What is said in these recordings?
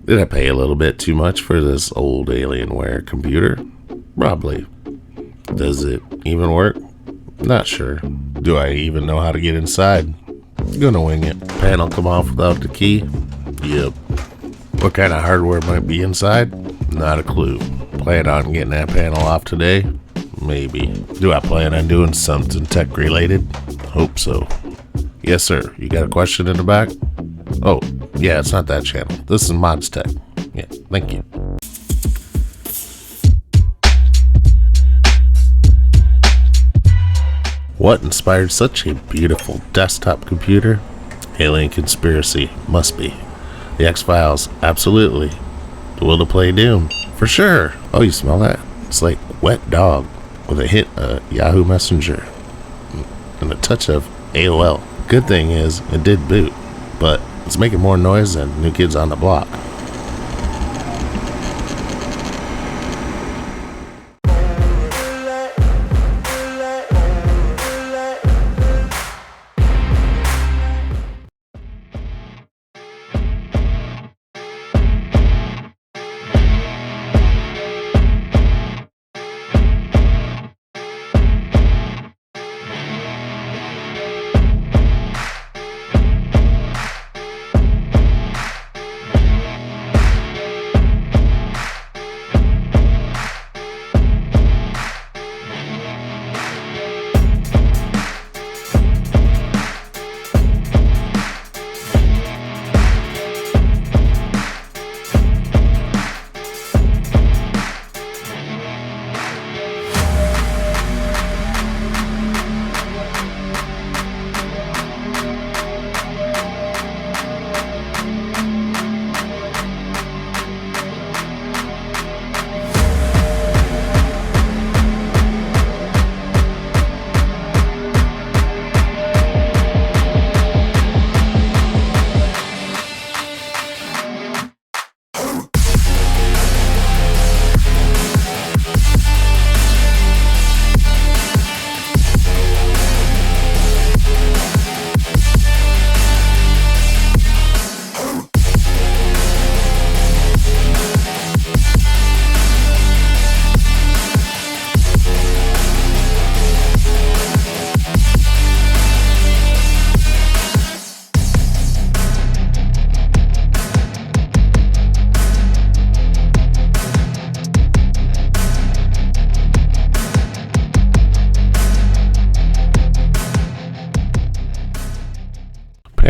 Did I pay a little bit too much for this old Alienware computer? Probably. Does it even work? Not sure. Do I even know how to get inside? Gonna wing it. Panel come off without the key? Yep. What kind of hardware might be inside? Not a clue. Plan on getting that panel off today? Maybe. Do I plan on doing something tech related? Hope so. Yes, sir. You got a question in the back? Oh, yeah, it's not that channel. This is modstek. Yeah, thank you. What inspired such a beautiful desktop computer? Alien conspiracy, must be. The X-Files, absolutely. The Will to Play Doom, for sure. Oh, you smell that? It's like wet dog with a hit of Yahoo Messenger and a touch of AOL. Good thing is, it did boot, but it's making more noise than New Kids on the Block.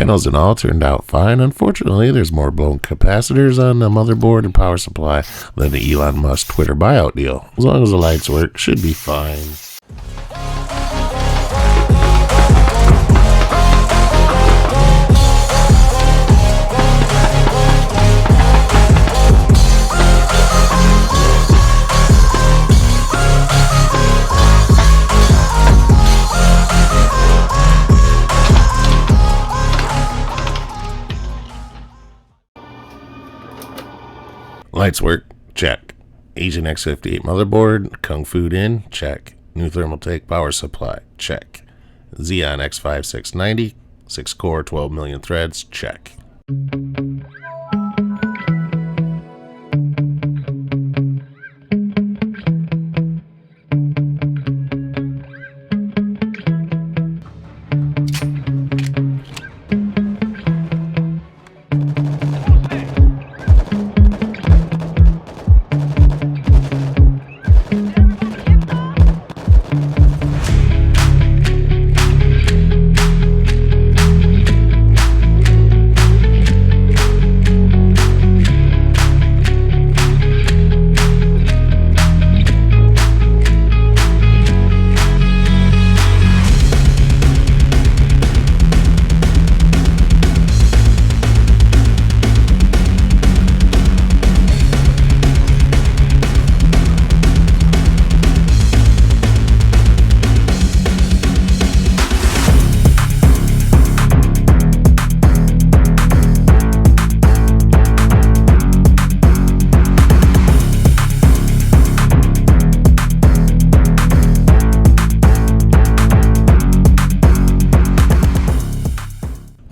Panels and all turned out fine. Unfortunately, there's more blown capacitors on the motherboard and power supply than the Elon Musk Twitter buyout deal. As long as the lights work, should be fine. Lights work, check. Xeon X58 motherboard, Kung Fu in, check. New Thermaltake power supply, check. Xeon X5690, 6 core, 12 million threads, check.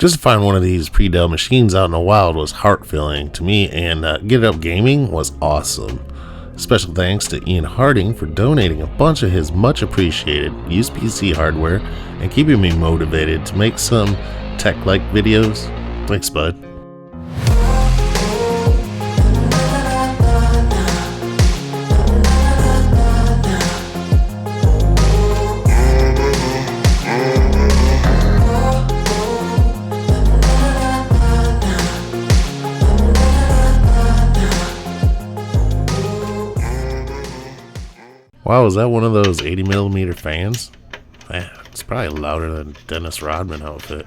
Just to find one of these pre-Dell machines out in the wild was heart-filling to me, and Get It Up Gaming was awesome. Special thanks to Ian Harding for donating a bunch of his much appreciated used PC hardware and keeping me motivated to make some tech-like videos. Thanks, bud. Wow, is that one of those 80mm fans? Man, it's probably louder than Dennis Rodman outfit.